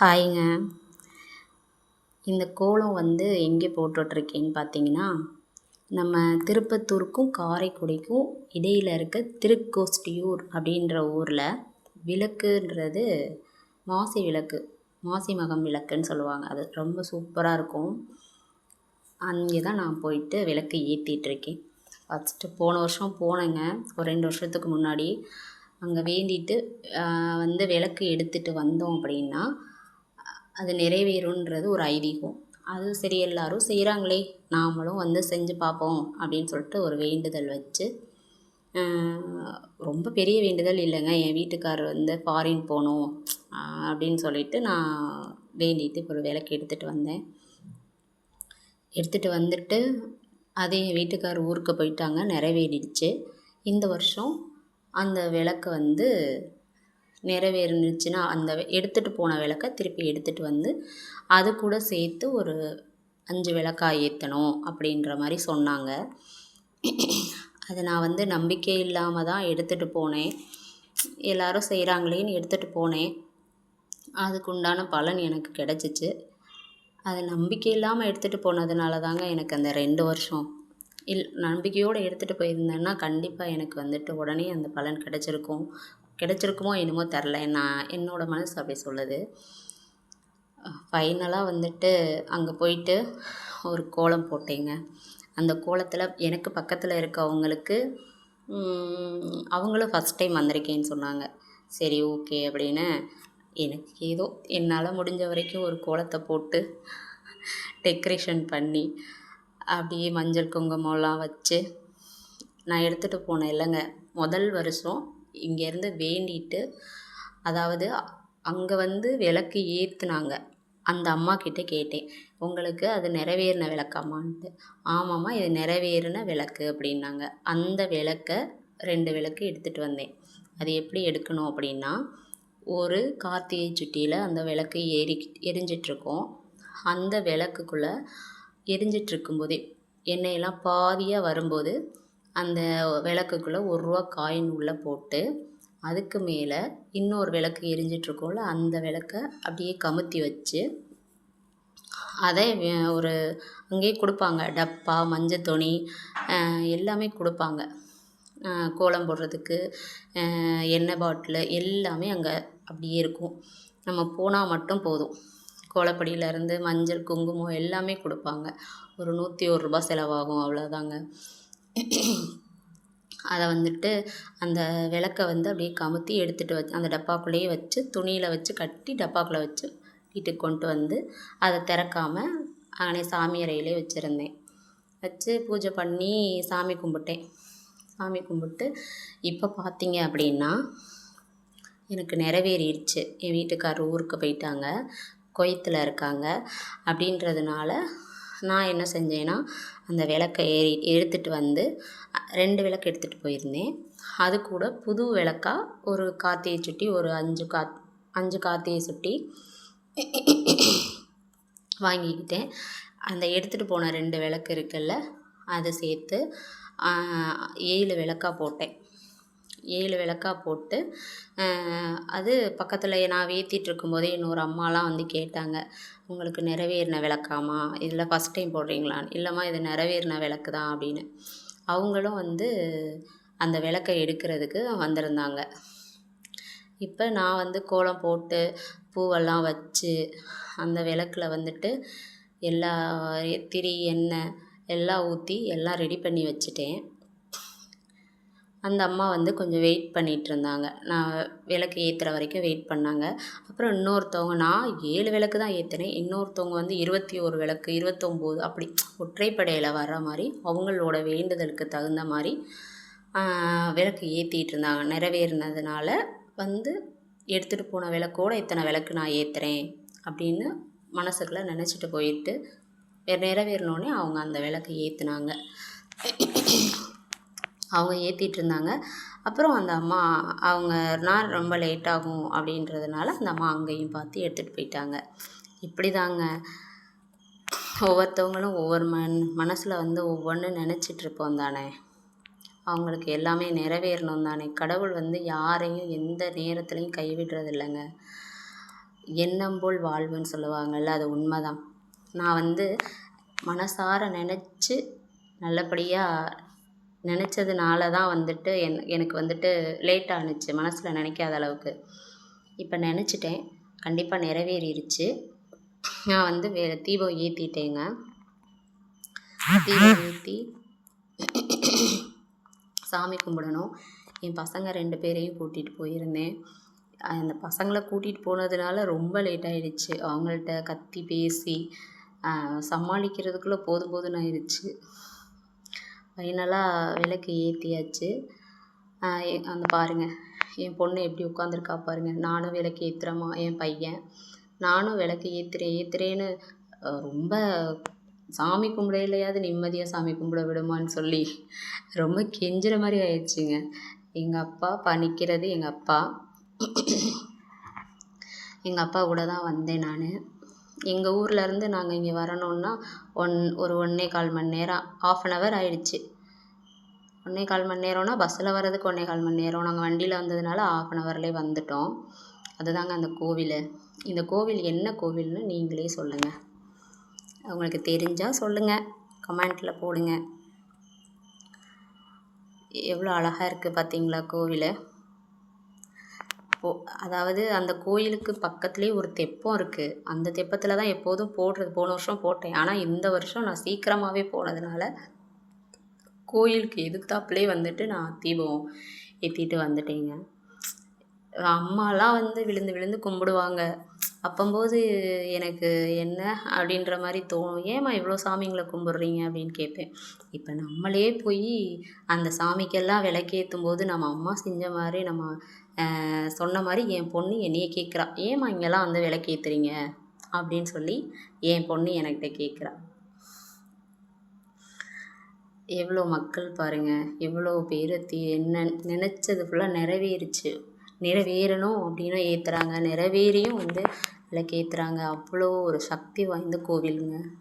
ஹாய்ங்க. இந்த கோலம் எங்கே போட்டுட்ருக்கேன்னு பார்த்தீங்கன்னா, நம்ம திருப்பத்தூருக்கும் காரைக்குடிக்கும் இடையில் இருக்க திருக்கோஷ்டியூர் அப்படின்ற ஊரில் விளக்குன்றது மாசி விளக்கு, மாசி மகம் விளக்குன்னு சொல்லுவாங்க. அது ரொம்ப சூப்பராக இருக்கும். அங்கே தான் நான் போயிட்டு விளக்கு ஏற்றிட்டுருக்கேன். ஃபஸ்ட்டு போன வருஷம் போனேங்க, ஒரு 2 வருஷத்துக்கு முன்னாடி. அங்கே வேண்டிட்டு விளக்கு எடுத்துகிட்டு வந்தோம் அப்படின்னா அது நிறைவேறுன்றது ஒரு ஐதீகம். அது சரி, எல்லோரும் செய்கிறாங்களே, நாமளும் செஞ்சு பார்ப்போம் அப்படின்னு சொல்லிட்டு ஒரு வேண்டுதல் வச்சு, ரொம்ப பெரிய வேண்டுதல் இல்லைங்க. என் வீட்டுக்காரர் ஃபாரின் போகணும் அப்படின்னு சொல்லிட்டு நான் வேண்டிட்டு ஒரு விளக்கு எடுத்துகிட்டு வந்தேன். எடுத்துகிட்டு வந்துட்டு அதே என் வீட்டுக்காரர் ஊருக்கு போயிட்டாங்க, நிறைவேறிடுச்சு. இந்த வருஷம் அந்த விளக்கு நிறைவேறுனுச்சுன்னா அந்த எடுத்துகிட்டு போன விளக்கை திருப்பி எடுத்துகிட்டு அது கூட சேர்த்து ஒரு 5 விளக்காக ஏற்றணும் அப்படின்ற மாதிரி சொன்னாங்க. அதை நான் நம்பிக்கை இல்லாமல் தான் எடுத்துகிட்டு போனேன். எல்லோரும் செய்கிறாங்களேன்னு எடுத்துகிட்டு போனேன். அதுக்கு உண்டான பலன் எனக்கு கிடச்சிச்சு. அது நம்பிக்கை இல்லாமல் எடுத்துகிட்டு போனதுனால தாங்க எனக்கு அந்த 2 வருஷம் நம்பிக்கையோடு எடுத்துகிட்டு போயிருந்தேன்னா கண்டிப்பாக எனக்கு உடனே அந்த பலன் கிடச்சிருக்குமோ என்னமோ தெரில. என்னோடய மனசு அப்படி சொல்லுது. ஃபைனலாக அங்கே போயிட்டு ஒரு கோலம் போட்டேங்க. அந்த கோலத்தில் எனக்கு பக்கத்தில் இருக்கவங்களுக்கு அவங்களும் ஃபஸ்ட் டைம் வந்திருக்கேன்னு சொன்னாங்க. சரி, ஓகே அப்படின்னு எனக்கு ஏதோ என்னால் முடிஞ்ச வரைக்கும் ஒரு கோலத்தை போட்டு டெக்கரேஷன் பண்ணி அப்படியே மஞ்சள் குங்குமம்லாம் வச்சு நான் எடுத்துகிட்டு போனேன் இல்லைங்க. முதல் வருஷம் இங்கேருந்து வேண்டிட்டு, அதாவது அங்கே விளக்கு ஏற்றுனாங்க. அந்த அம்மாக்கிட்ட கேட்டேன், உங்களுக்கு அது நிறைவேறின விளக்காமான்ட்டு. ஆமாம்மா, இது நிறைவேறின விளக்கு அப்படின்னாங்க. அந்த விளக்கை 2 விளக்கு எடுத்துகிட்டு வந்தேன். அது எப்படி எடுக்கணும் அப்படின்னா, ஒரு கார்த்திகை சுட்டியில் அந்த விளக்கு எரிஞ்சிட்ருக்கோம். அந்த விளக்குக்குள்ளே எரிஞ்சிட்ருக்கும்போதே எண்ணெயெல்லாம் பாதியாக வரும்போது அந்த விளக்குக்குள்ளே ₹1 காயின் உள்ளே போட்டு, அதுக்கு மேலே இன்னொரு விளக்கு எரிஞ்சிட்ருக்கோம்ல, அந்த விளக்கை அப்படியே கமுத்தி வச்சு, அதை ஒரு அங்கேயே கொடுப்பாங்க. டப்பா, மஞ்சள் துணி எல்லாமே கொடுப்பாங்க. கோலம் போடுறதுக்கு எண்ணெய் பாட்டிலு எல்லாமே அங்கே அப்படியே இருக்கும். நம்ம போனால் மட்டும் போதும். கோலப்பொடியிலேருந்து மஞ்சள், குங்குமம் எல்லாமே கொடுப்பாங்க. ஒரு ₹101 செலவாகும், அவ்வளோதாங்க. அதை அந்த விளக்கை அப்படியே கமுத்தி எடுத்துகிட்டு அந்த டப்பாக்குள்ளேயே வச்சு, துணியில் வச்சு கட்டி டப்பாக்குள்ளே வச்சு வீட்டுக்கு கொண்டு அதை திறக்காமல் நானே சாமி அறையிலே வச்சுருந்தேன். வச்சு பூஜை பண்ணி சாமி கும்பிட்டேன். சாமி கும்பிட்டு இப்போ பார்த்தீங்க அப்படின்னா எனக்கு நிறைவேறிடுச்சு. என் வீட்டுக்காரர் ஊருக்கு போயிட்டாங்க, குவைத்தில் இருக்காங்க. அப்படின்றதுனால நான் என்ன செஞ்சேன்னா, அந்த விளக்கை எடுத்துகிட்டு 2 விளக்கு எடுத்துகிட்டு போயிருந்தேன். அது கூட புது விளக்கா ஒரு கார்த்திகை சுட்டி, ஒரு 5 கார்த்திகை சுட்டி வாங்கிக்கிட்டேன். அந்த எடுத்துகிட்டு போன 2 விளக்கு இருக்குல்ல, அதை சேர்த்து 7 விளக்காக போட்டேன். 7 விளக்காக போட்டு அது பக்கத்தில் நான் ஏற்றிட்டுருக்கும்போதே இன்னொரு அம்மாலாம் கேட்டாங்க, உங்களுக்கு நிறைவேறின விளக்காம்மா, இதில் ஃபஸ்ட் டைம் போடுறீங்களான்னு. இல்லைம்மா, இது நிறைவேறின விளக்கு தான் அப்படின்னு. அவங்களும் அந்த விளக்கை எடுக்கிறதுக்கு வந்திருந்தாங்க. இப்போ நான் கோலம் போட்டு பூவெல்லாம் வச்சு அந்த விளக்கில் எல்லா திரி, எண்ணெய் எல்லாம் ஊற்றி எல்லாம் ரெடி பண்ணி வச்சுட்டேன். அந்த அம்மா கொஞ்சம் வெயிட் பண்ணிகிட்ருந்தாங்க. நான் விளக்கு ஏற்றுற வரைக்கும் வெயிட் பண்ணாங்க. அப்புறம் இன்னொருத்தவங்க, நான் 7 விளக்கு தான் ஏற்றினேன். இன்னொருத்தவங்க 21 விளக்கு, 29 அப்படி ஒற்றைப்படையில் வர்ற மாதிரி அவங்களோட வேண்டுதலுக்கு தகுந்த மாதிரி விளக்கு ஏற்றிட்டு இருந்தாங்க. நிறைவேறினதுனால எடுத்துகிட்டு போன விளக்கோடு இத்தனை விளக்கு நான் ஏற்றுறேன் அப்படின்னு மனசுக்குள்ளே நினச்சிட்டு போயிட்டு நிறைவேறினோடனே அவங்க அந்த விளக்கை ஏற்றுனாங்க. அவங்க ஏற்றிட்டு இருந்தாங்க. அப்புறம் அந்த அம்மா நான் ரொம்ப லேட் ஆகும் அப்படின்றதுனால அந்த அம்மா அங்கேயும் பார்த்து எடுத்துகிட்டு போயிட்டாங்க. இப்படி தாங்க ஒவ்வொருத்தவங்களும் ஒவ்வொரு மனசில் ஒவ்வொன்று நினச்சிட்ருப்போம் தானே. அவங்களுக்கு எல்லாமே நிறைவேறணும் தானே. கடவுள் யாரையும் எந்த நேரத்துலையும் கைவிடுறது இல்லைங்க. எண்ணம் போல் வாழ்வுன்னு சொல்லுவாங்கள்ல, அது உண்மைதான். நான் வந்து மனசார நினச்சி நல்லபடியாக நினச்சதுனால தான் வந்துட்டு எனக்கு வந்துட்டு லேட் ஆணுச்சு, மனசில் நினைக்காத அளவுக்கு. இப்போ நினச்சிட்டேன், கண்டிப்பாக நிறைவேறிடுச்சு. நான் வந்து தீபம் ஏற்றிட்டேங்க. தீபம் ஏற்றி சாமி கும்பிடணும். என் பசங்க 2 பேரையும் கூட்டிகிட்டு போயிருந்தேன். அந்த பசங்களை கூட்டிகிட்டு போனதுனால ரொம்ப லேட் ஆகிடுச்சு. அவங்கள்ட்ட கத்தி பேசி சமாளிக்கிறதுக்குள்ளே போதும் போதும்னு ஆயிடுச்சு. ஃபைனலாக விளக்கு ஏற்றியாச்சு. அந்த பாருங்கள், என் பொண்ணு எப்படி உட்காந்துருக்கா பாருங்கள். நானும் விளக்கு ஏற்றுறேம்மா, என் பையன் நானும் விளக்கு ஏற்றுறேன்னு ரொம்ப சாமி கும்பிடையிலையாவது நிம்மதியாக சாமி கும்பிட விடுமான்னு சொல்லி ரொம்ப கெஞ்சுற மாதிரி ஆயிடுச்சுங்க. எங்கள் அப்பா நிற்கிறது. எங்கள் அப்பா கூட தான் வந்தேன் நான். எங்கள் ஊர்லேருந்து நாங்கள் இங்கே வரணுன்னா ஒரு 1.25 மணி நேரம், 1/2 hour ஆயிடுச்சு. 1.25 மணி நேரம்னா பஸ்ஸில் வர்றதுக்கு 1.25 மணி நேரம். நாங்கள் வண்டியில் வந்ததுனால 1/2 hourலேயே வந்துட்டோம். அதுதாங்க அந்த கோவில். இந்த கோவில் என்ன கோவில்னு நீங்களே சொல்லுங்கள். உங்களுக்கு தெரிஞ்சால் சொல்லுங்கள், கமெண்ட்டில் போடுங்க. எவ்வளோ அழகாக இருக்குது பார்த்தீங்களா கோவில். அதாவது அந்த கோயிலுக்கு பக்கத்துலேயே ஒரு தெப்பம் இருக்குது. அந்த தெப்பத்தில் தான் எப்போதும் போடுறது. போன வருஷம் போட்டேன், ஆனால் இந்த வருஷம் நான் சீக்கிரமாகவே போனதுனால கோயிலுக்கு எதுத்தாப்புலேயே வந்துட்டு நான் தீபம் ஏற்றிட்டு வந்துட்டேங்க. அம்மாலாம் வந்து விழுந்து விழுந்து கும்பிடுவாங்க. அப்போம்போது எனக்கு என்ன அப்படின்ற மாதிரி தோணும். ஏம்மா இவ்வளோ சாமிங்களை கும்பிட்றீங்க அப்படின்னு கேட்பேன். இப்போ நம்மளே போய் அந்த சாமிக்கெல்லாம் விளக்கேற்றும் போது நம்ம அம்மா செஞ்ச மாதிரி நம்ம சொன்ன மாதிரி என் பொண்ணு என்னையே கேட்குறா, ஏம்மா இங்கெல்லாம் வந்து விளக்கேற்றுறீங்க அப்படின்னு சொல்லி என் பொண்ணு என்கிட்ட கேட்குறா. எவ்வளோ மக்கள் பாருங்கள், எவ்வளோ பேர் என்ன நினச்சது ஃபுல்லாக நிறைவேறிச்சு. நிறைவேறணும் அப்படின்னு ஏற்றுறாங்க, நிறைவேறியும் வந்து விளக்கேற்றுறாங்க. அவ்வளோ ஒரு சக்தி வாய்ந்த கோவிலுங்க.